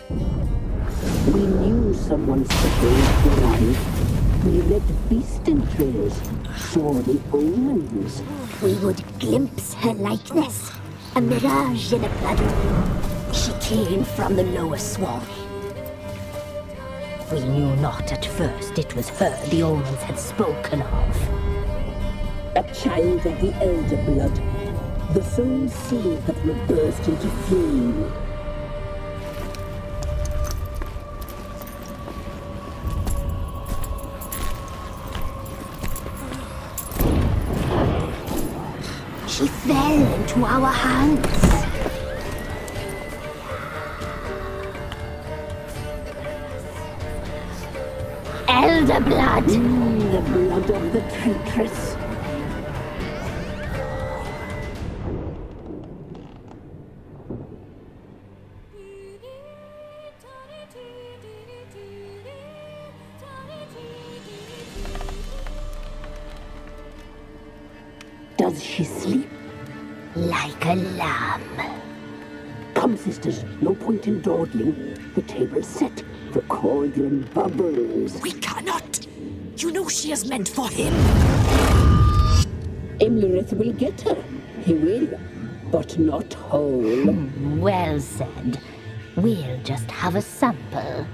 We knew someone supposed to arrive. We read beast entrails, saw the omens. We would glimpse her likeness, a mirage in a blood. She came from the lower swarm. We knew not at first it was her the omens had spoken of. A child of the elder blood, the soul seed that will burst into flame. She fell into our hands. Elder blood! The blood of the traitress. Does she sleep? Like a lamb. Come, sisters, no point in dawdling. The table's set. The cauldron bubbles. We cannot! You know she is meant for him! Imlerith will get her. He will, but not whole. Well said. We'll just have a sample.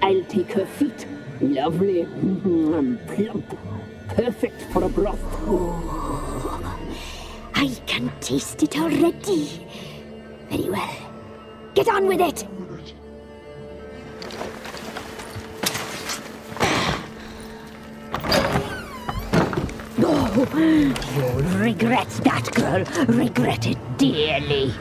I'll take her feet. Lovely. Plump. Perfect for a broth. I can taste it already. Very well. Get on with it! Oh, you'll regret that, girl. Regret it dearly.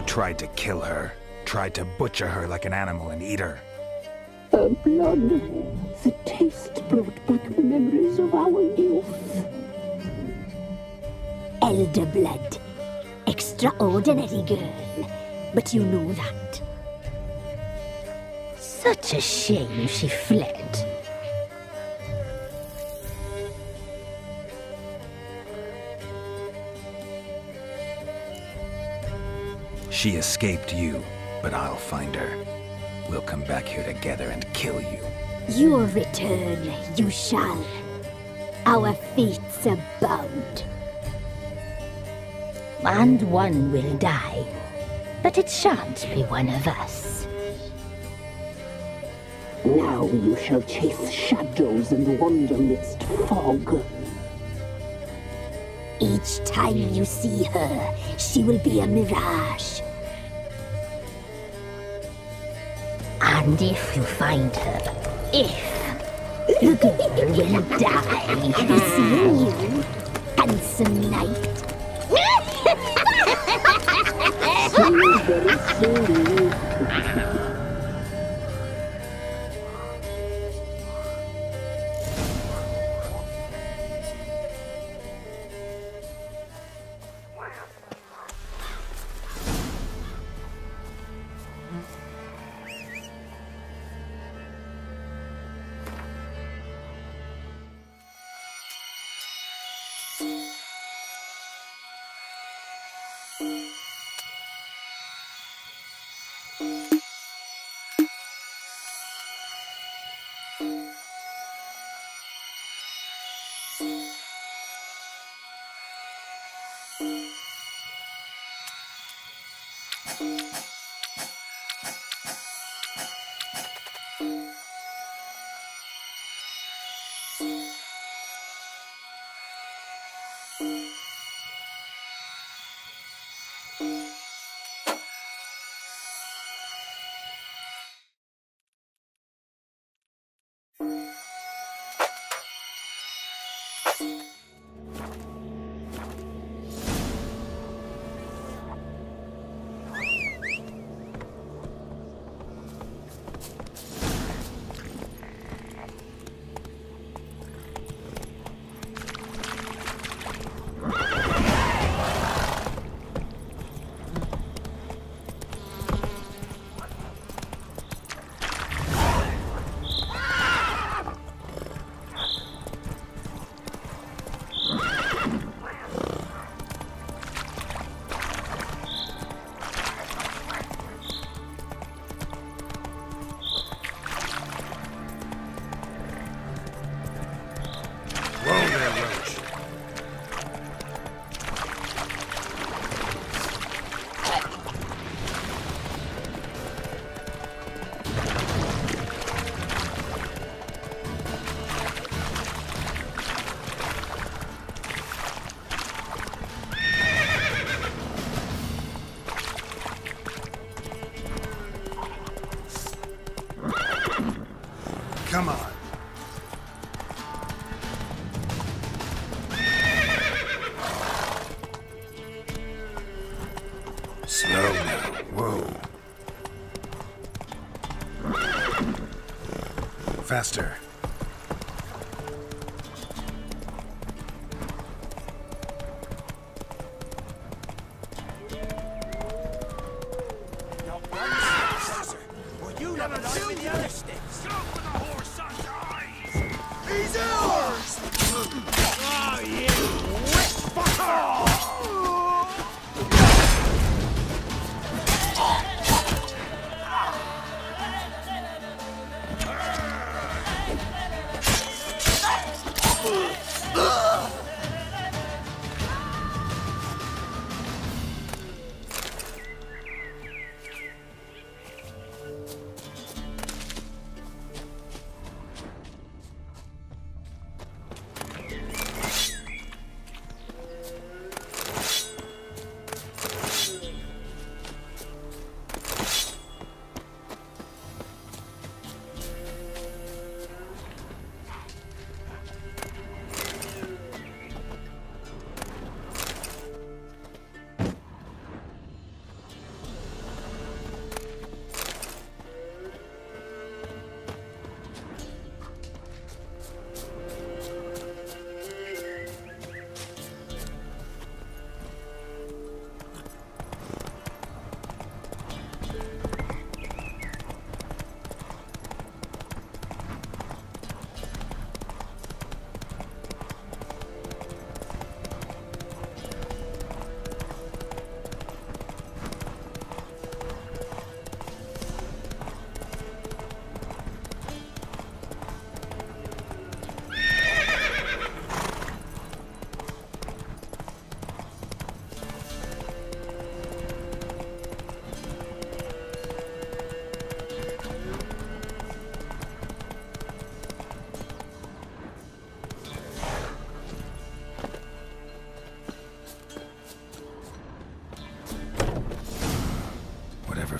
Tried to kill her. Tried to butcher her like an animal and eat her. Her blood. The taste brought back memories of our youth. Elder blood. Extraordinary girl. But you know that. Such a shame she fled. She escaped you, but I'll find her. we'll come back here together and kill you. Your return you shall. Our fates are bound. And one will die. But it shan't be one of us. Now you shall chase shadows and wander midst fog. Each time you see her, she will be a mirage. And if you find her, the girl will die. Happy seeing you, handsome knight. See you very soon. Come on. Slow now. Whoa. Faster. You never know with the other sticks. Stop with the horse on eyes. He's ours. Oh, you witch fucker!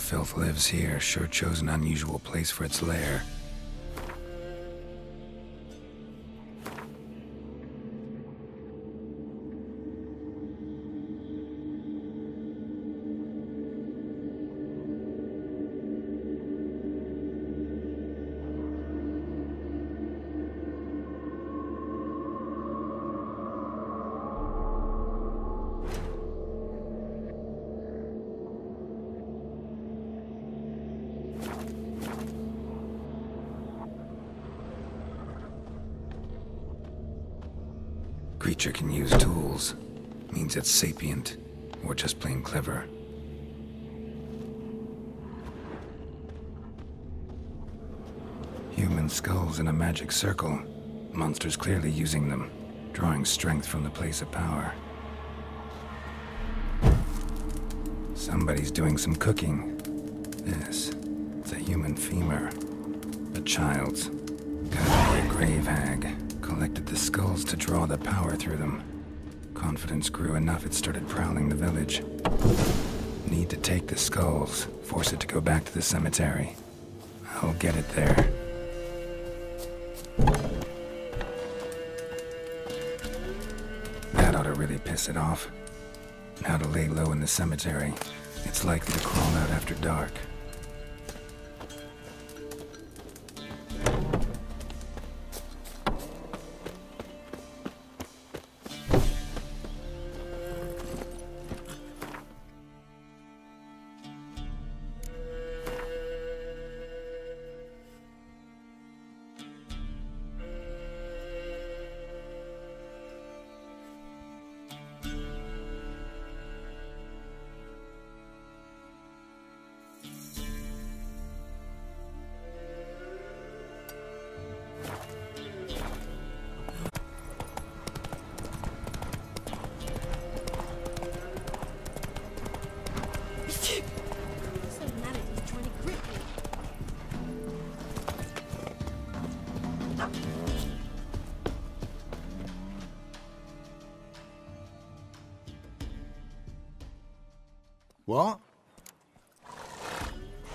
filth lives here, sure chose an unusual place for its lair. Creature can use tools. Means it's sapient, or just plain clever. Human skulls in a magic circle. Monsters clearly using them, drawing strength from the place of power. Somebody's doing some cooking. It's a human femur. A child's. Gotta be a grave hag. Collected the skulls to draw the power through them. Confidence grew enough it started prowling the village. Need to take the skulls, force it to go back to the cemetery. I'll get it there. That ought to really piss it off. Now to lay low in the cemetery. It's likely to crawl out after dark. What?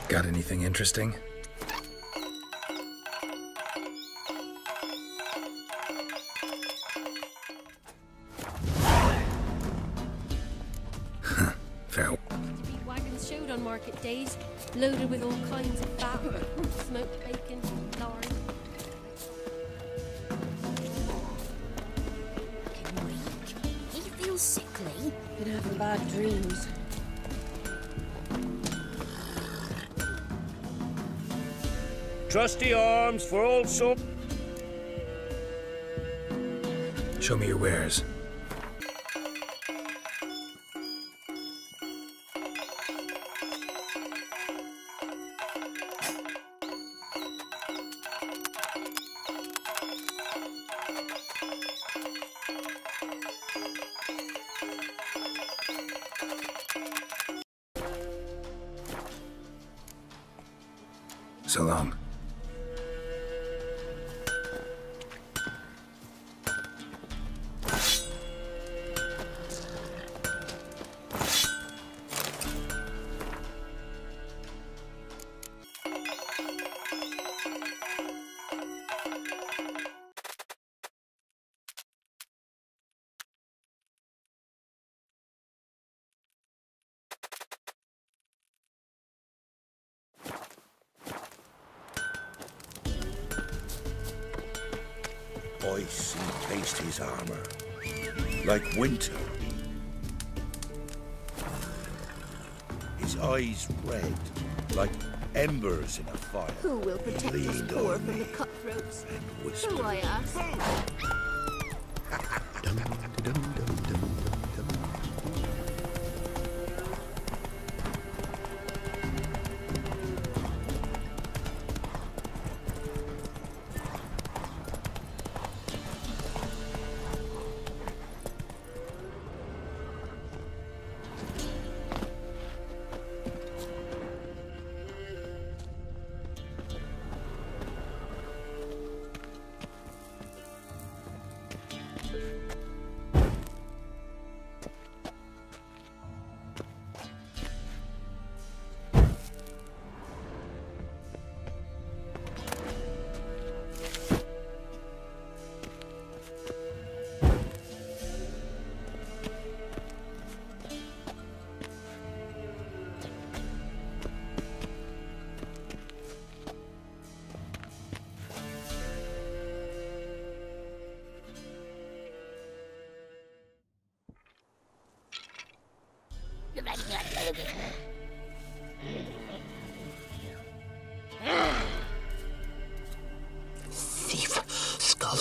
Got anything interesting? Fair. Wagons showed on market days, loaded with all kinds of fat, smoked bacon, lard. He feels sickly. Been having bad dreams. Trusty arms for old soul. Show me your wares. So long. Ice encased his armor, like winter. His eyes red, like embers in a fire. Who will protect He us leaned poor on from me the cutthroats? and whispered. Who I ask?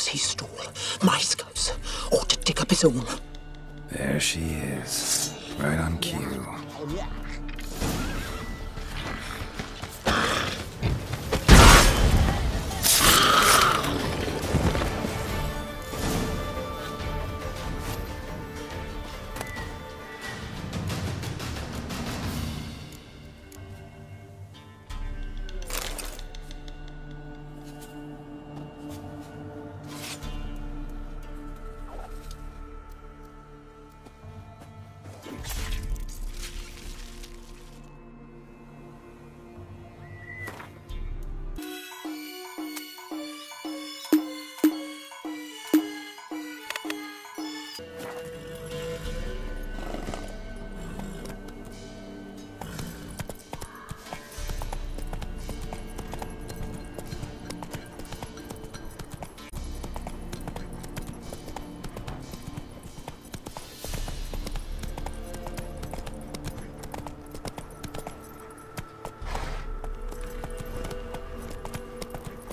he stole my scouts ought to dig up his own. There she is. Right on cue.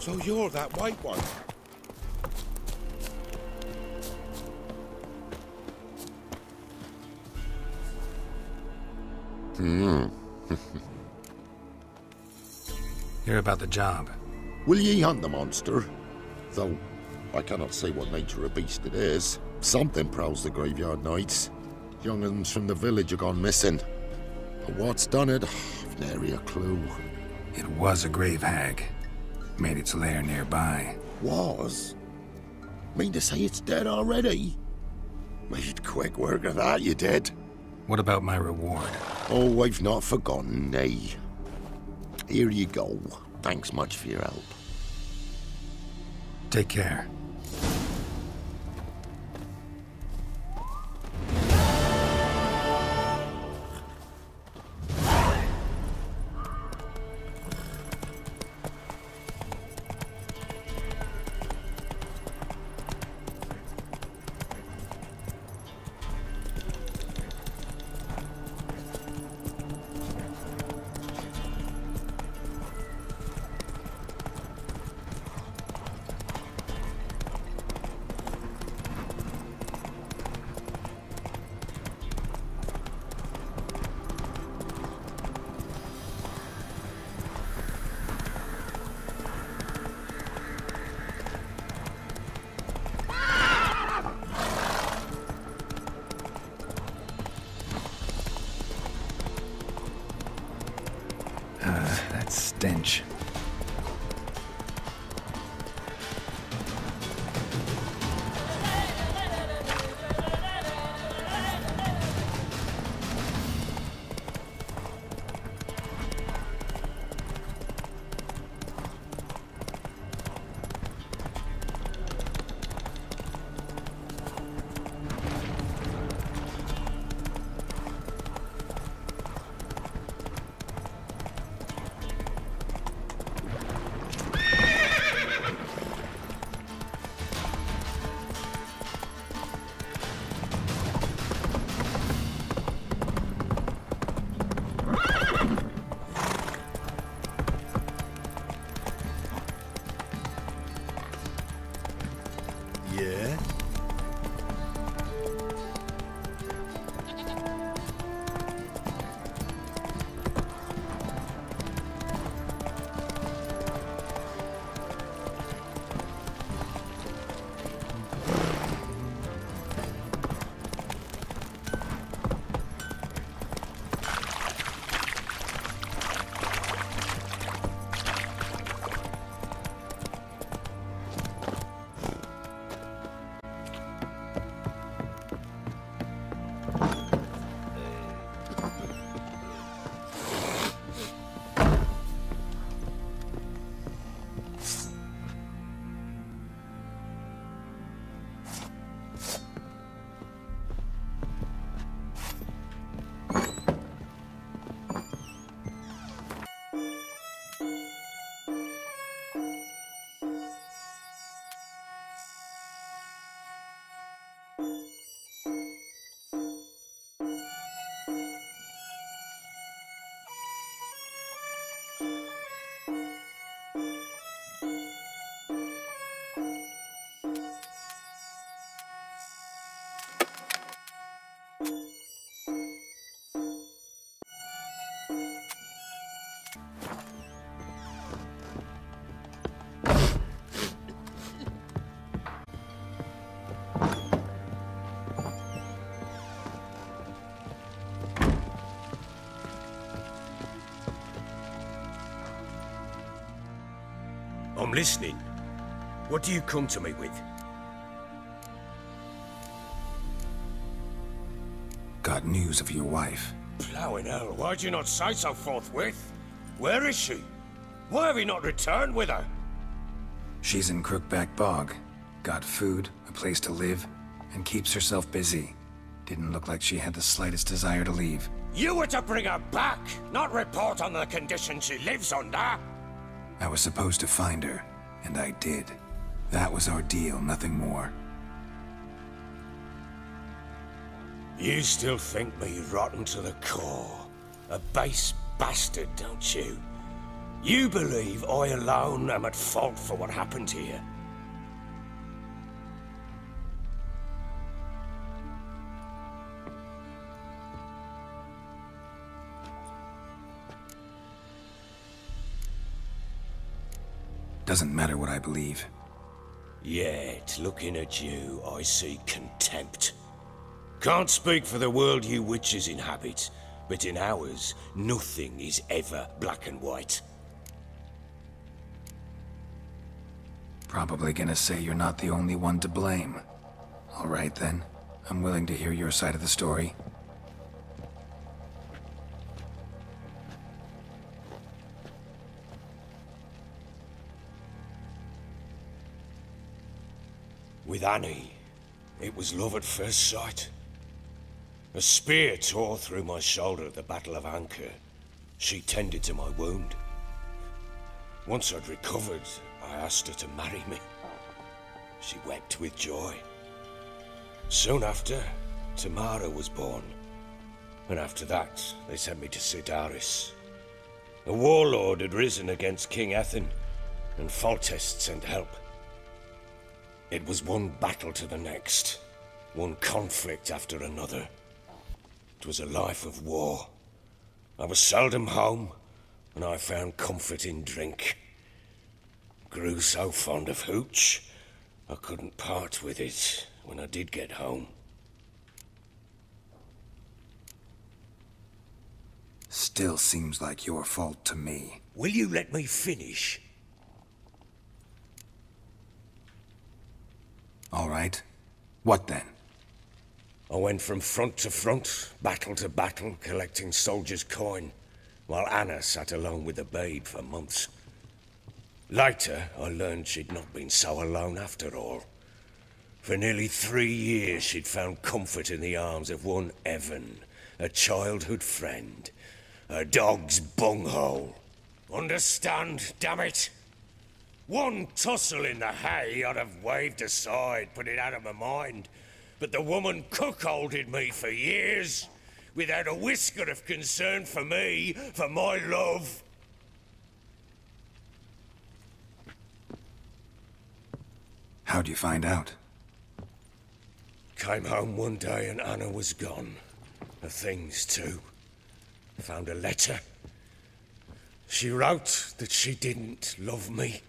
So you're that white one? Hear about the job. Will ye hunt the monster? Though, I cannot say what nature of beast it is. Something prowls the graveyard nights. Young'uns from the village have gone missing. But what's done it? I've nary a clue. It was a grave hag. Made its lair nearby. Was? Mean to say it's dead already? Made quick work of that, you did. What about my reward? Oh, I've not forgotten, nay. Here you go. Thanks much for your help. Take care. That stench. I'm listening. What do you come to me with? Got news of your wife. Plowing hell, why'd you not say so forthwith? Where is she? Why have you not returned with her? She's in Crookback Bog. Got food, a place to live, and keeps herself busy. Didn't look like she had the slightest desire to leave. You were to bring her back, not report on the conditions she lives under. I was supposed to find her, and I did. That was our deal, nothing more. You still think me rotten to the core. A base bastard, don't you? You believe I alone am at fault for what happened here. Doesn't matter what I believe. Yet, looking at you, I see contempt. Can't speak for the world you witches inhabit, but in ours, nothing is ever black and white. Probably gonna say you're not the only one to blame. All right then, I'm willing to hear your side of the story. With Annie, it was love at first sight. A spear tore through my shoulder at the Battle of Anchor. She tended to my wound. Once I'd recovered, I asked her to marry me. She wept with joy. Soon after, Tamara was born. And after that, they sent me to Sidaris. A warlord had risen against King Ethan, and Foltest sent help. It was one battle to the next, one conflict after another. It was a life of war. I was seldom home, and I found comfort in drink. Grew so fond of hooch, I couldn't part with it when I did get home. Still seems like your fault to me. Will you let me finish? All right. What then? I went from front to front, battle to battle, collecting soldiers' coin, while Anna sat alone with the babe for months. Later, I learned she'd not been so alone after all. For nearly 3 years, she'd found comfort in the arms of one Evan, a childhood friend, a dog's bunghole. Understand, damn it? One tussle in the hay I'd have waved aside, put it out of my mind. But the woman cuckolded me for years, without a whisker of concern for me, for my love. How'd you find out? Came home one day and Anna was gone. Her things too. Found a letter. She wrote that she didn't love me.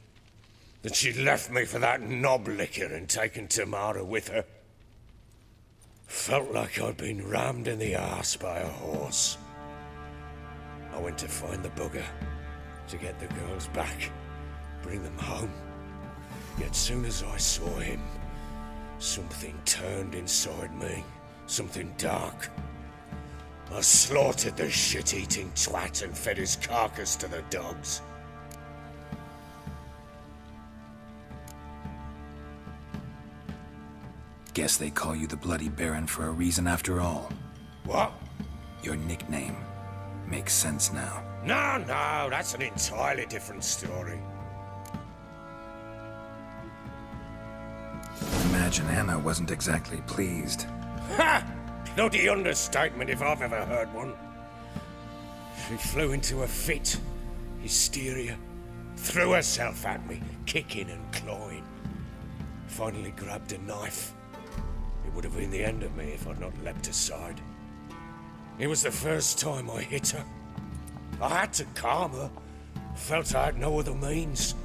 That she'd left me for that knob licker and taken Tamara with her. Felt like I'd been rammed in the arse by a horse. I went to find the bugger, to get the girls back, bring them home. Yet soon as I saw him, something turned inside me, something dark. I slaughtered the shit-eating twat and fed his carcass to the dogs. Guess they call you the Bloody Baron for a reason after all. What? Your nickname. Makes sense now. No, that's an entirely different story. Imagine Anna wasn't exactly pleased. Ha! Bloody understatement if I've ever heard one. She flew into a fit, hysteria, threw herself at me, kicking and clawing. Finally grabbed a knife. It would have been the end of me if I'd not leapt aside. It was the first time I hit her. I had to calm her. Felt I had no other means.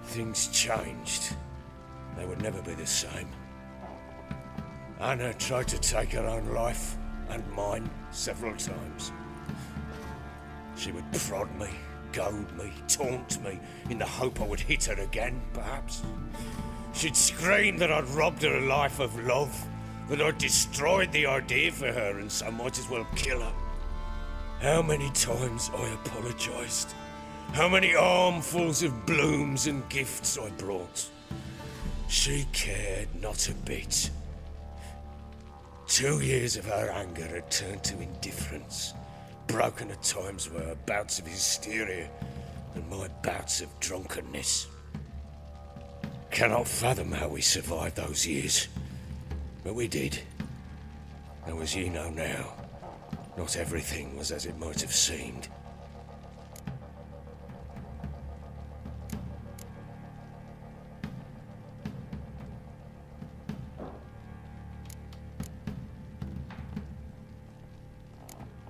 Things changed. They would never be the same. Anna tried to take her own life, and mine, several times. She would prod me, goad me, taunt me, in the hope I would hit her again, perhaps. She'd scream that I'd robbed her life of love, that I'd destroyed the idea for her and so might as well kill her. How many times I apologised. How many armfuls of blooms and gifts I brought. She cared not a bit. 2 years of her anger had turned to indifference, broken at times by her bouts of hysteria and my bouts of drunkenness. Cannot fathom how we survived those years, but we did. Though as you know now, not everything was as it might have seemed.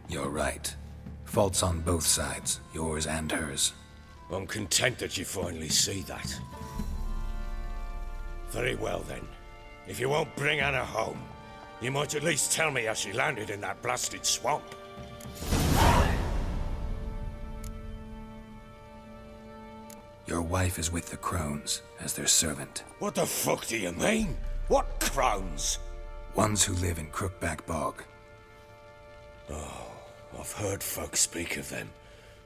You're right. Faults on both sides, yours and hers. I'm content that you finally see that. Very well then. If you won't bring Anna home, you might at least tell me how she landed in that blasted swamp. Your wife is with the Crones, as their servant. What the fuck do you mean? What crones? Ones who live in Crookback Bog. I've heard folk speak of them,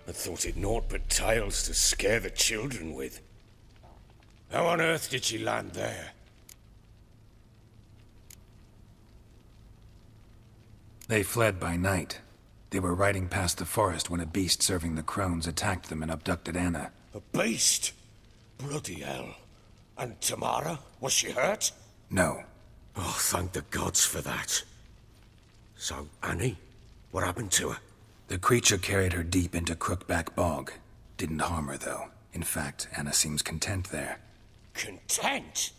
and thought it naught but tales to scare the children with. How on earth did she land there? They fled by night. They were riding past the forest when a beast serving the Crones attacked them and abducted Anna. A beast? Bloody hell. And Tamara? Was she hurt? No. Oh, thank the gods for that. So, Annie? What happened to her? The creature carried her deep into Crookback Bog. Didn't harm her, though. In fact, Anna seems content there. Content?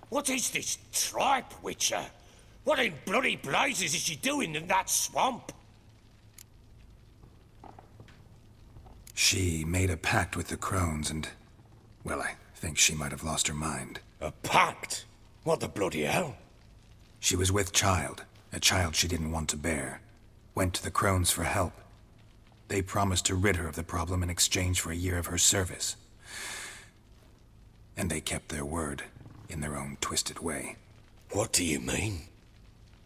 What is this tripe, Witcher? What in bloody blazes is she doing in that swamp? She made a pact with the Crones and... well, I think she might have lost her mind. A pact? What the bloody hell? She was with child, a child she didn't want to bear. Went to the Crones for help. They promised to rid her of the problem in exchange for a year of her service. And they kept their word, in their own twisted way. What do you mean?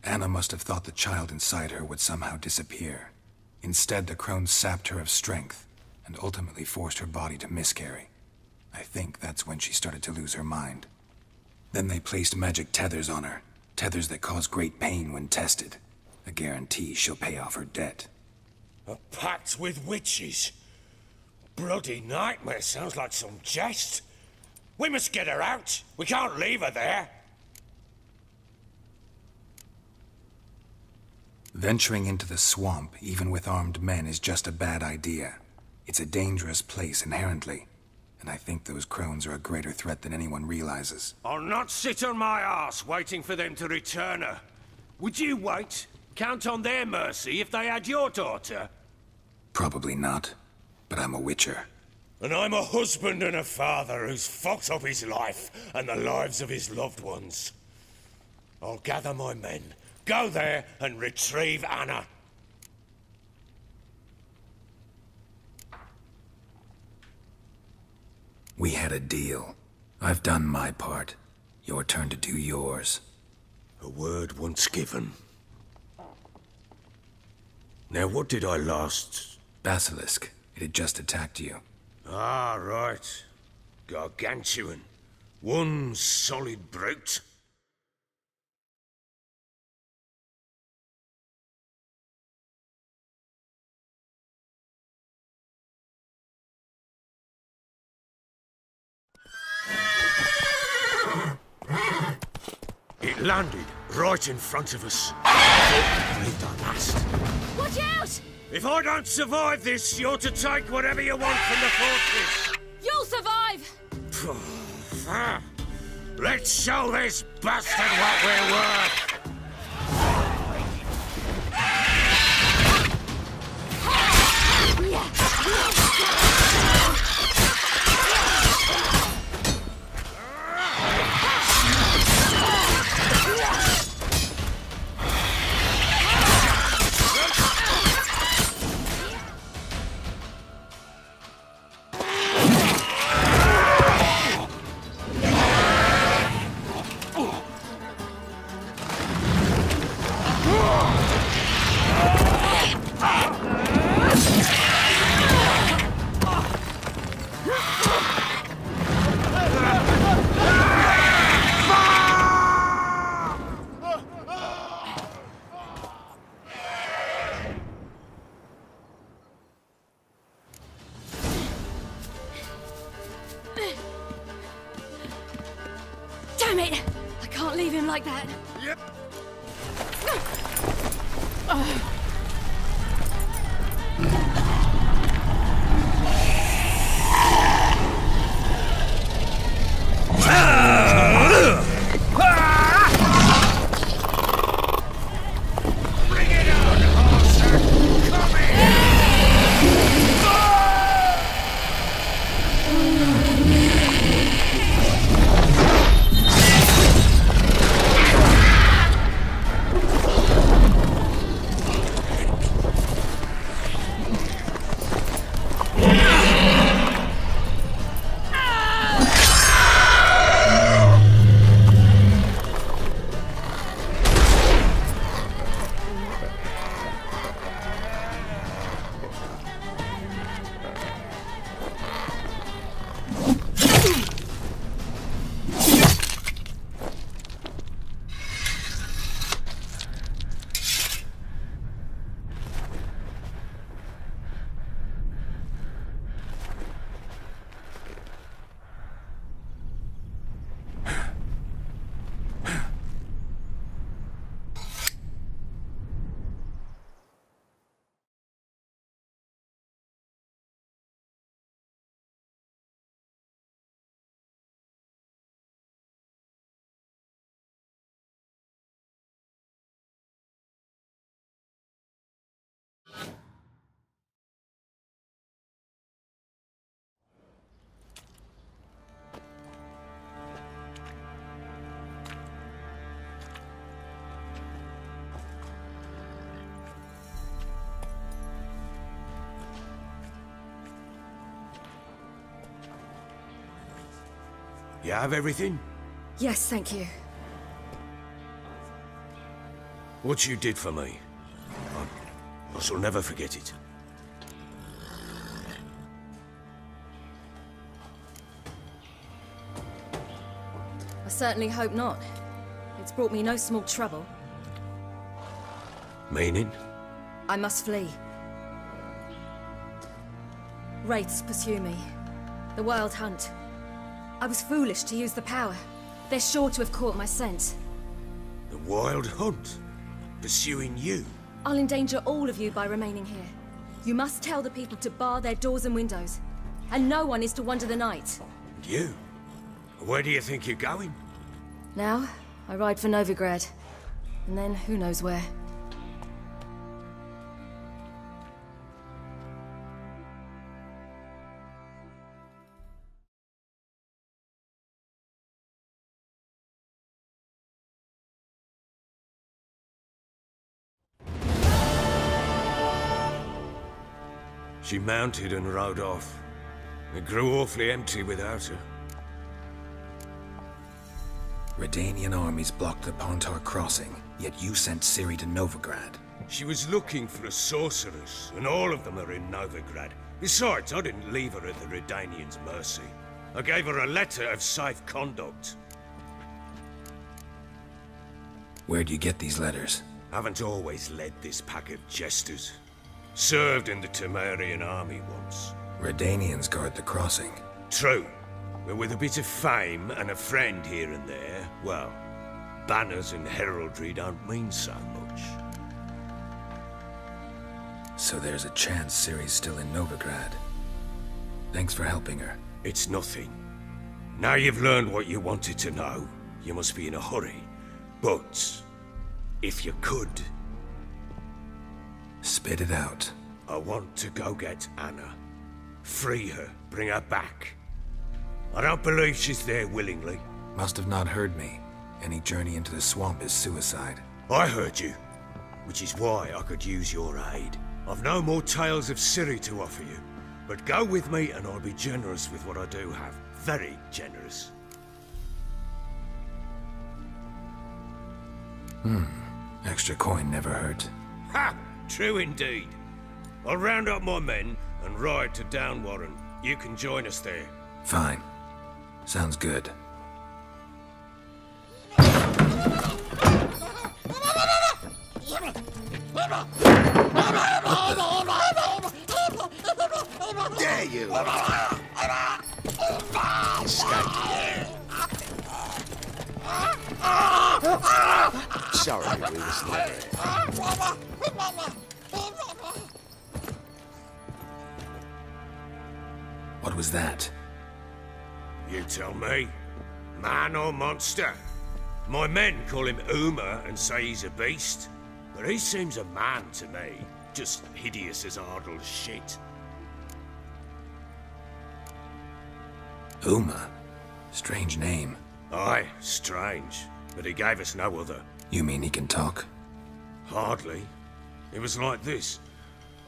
Anna must have thought the child inside her would somehow disappear. Instead, the Crones sapped her of strength, and ultimately forced her body to miscarry. I think that's when she started to lose her mind. Then they placed magic tethers on her, tethers that cause great pain when tested. A guarantee she'll pay off her debt. A pact with witches? Bloody nightmare, sounds like some jest. We must get her out. We can't leave her there. Venturing into the swamp, even with armed men, is just a bad idea. It's a dangerous place inherently, and I think those Crones are a greater threat than anyone realizes. I'll not sit on my arse waiting for them to return her. Would you wait? Count on their mercy if they had your daughter? Probably not, but I'm a witcher. And I'm a husband and a father who's fucked up his life and the lives of his loved ones. I'll gather my men, go there and retrieve Anna. We had a deal. I've done my part. Your turn to do yours. A word once given. Now what did I last... Basilisk. It had just attacked you. Ah, right. Gargantuan. One solid brute. It landed right in front of us. Breathed our last. Watch out! If I don't survive this, you're to take whatever you want from the fortress. You'll survive! Let's show this bastard what we're worth. Damn it! I can't leave him like that. Yep. Bring it on, horser! Come in! You have everything? Yes, thank you. What you did for me, I shall never forget it. I certainly hope not. It's brought me no small trouble. Meaning? I must flee. Wraiths pursue me. The Wild Hunt. I was foolish to use the power. They're sure to have caught my scent. The Wild Hunt? Pursuing you? I'll endanger all of you by remaining here. You must tell the people to bar their doors and windows. And no one is to wander the night. And you? Where do you think you're going? Now, I ride for Novigrad. And then, who knows where. She mounted and rode off. It grew awfully empty without her. Redanian armies blocked the Pontar crossing, yet you sent Ciri to Novigrad. She was looking for a sorceress, and all of them are in Novigrad. Besides, I didn't leave her at the Redanians' mercy. I gave her a letter of safe conduct. Where'd you get these letters? Haven't always led this pack of jesters. Served in the Temerian army once. Redanians guard the crossing. True. But with a bit of fame and a friend here and there, well, banners and heraldry don't mean so much. So there's a chance Ciri's still in Novigrad. Thanks for helping her. It's nothing. Now you've learned what you wanted to know, you must be in a hurry. But, if you could... Spit it out. I want to go get Anna. Free her, bring her back. I don't believe she's there willingly. Must have not heard me. Any journey into the swamp is suicide. I heard you, which is why I could use your aid. I've no more tales of Ciri to offer you, but go with me and I'll be generous with what I do have. Very generous. Extra coin never hurt. Ha! True indeed. I'll round up my men and ride to Downwarren. You can join us there. Fine. Sounds good. Dare you! Escape. Sorry, we were slithering. What was that? You tell me. Man or monster? My men call him Uma and say he's a beast. But he seems a man to me. Just hideous as Ardle's shit. Uma? Strange name. Aye, strange. But he gave us no other. You mean he can talk? Hardly. It was like this.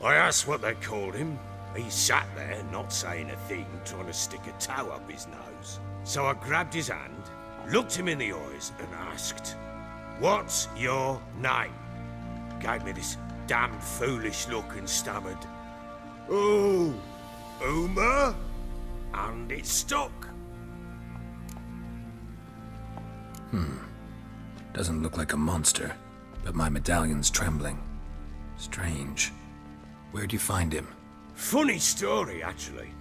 I asked what they called him. He sat there, not saying a thing, trying to stick a toe up his nose. So I grabbed his hand, looked him in the eyes, and asked, "What's your name?" Gave me this damned foolish look and stammered, "Oh, Uma?" And it stuck. Doesn't look like a monster, but my medallion's trembling. Strange. Where'd you find him? Funny story, actually.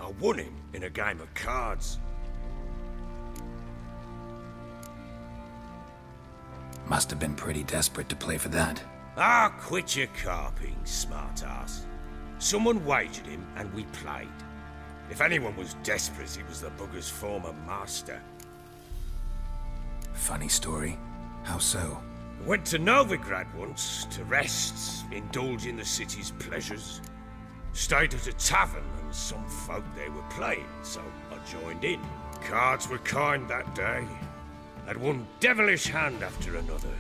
I won him in a game of cards. Must have been pretty desperate to play for that. Ah, quit your carping, smartass. Someone wagered him and we played. If anyone was desperate, it was the bugger's former master. Funny story. How so? Went to Novigrad once to rest, indulge in the city's pleasures. Stayed at a tavern and some folk there were playing, so I joined in. Cards were kind that day. Had one devilish hand after another.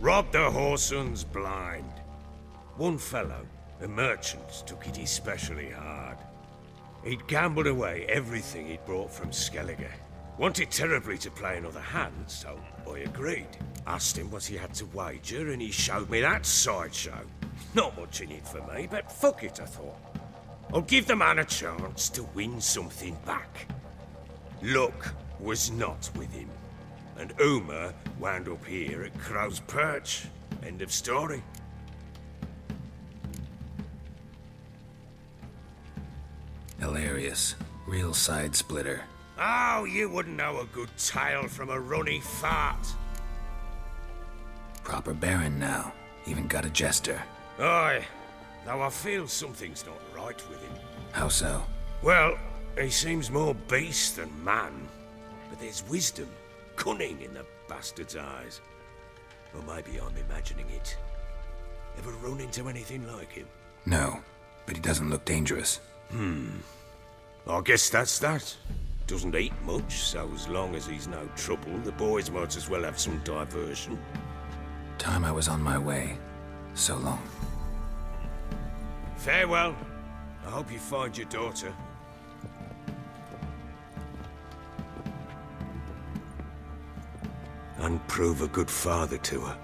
Robbed the whoresons blind. One fellow, a merchant, took it especially hard. He'd gambled away everything he'd brought from Skellige. Wanted terribly to play another hand, so I agreed. Asked him what he had to wager, and he showed me that sideshow. Not much in it for me, but fuck it, I thought. I'll give the man a chance to win something back. Luck was not with him, and Uma wound up here at Crow's Perch. End of story. Hilarious. Real side splitter. Oh, you wouldn't know a good tale from a runny fart. Proper baron now. Even got a jester. Aye, though I feel something's not right with him. How so? Well, he seems more beast than man. But there's wisdom, cunning in the bastard's eyes. Or maybe I'm imagining it. Ever run into anything like him? No, but he doesn't look dangerous. I guess that's that. Doesn't eat much, so as long as he's no trouble, the boys might as well have some diversion. Time I was on my way. So long. Farewell. I hope you find your daughter. And prove a good father to her.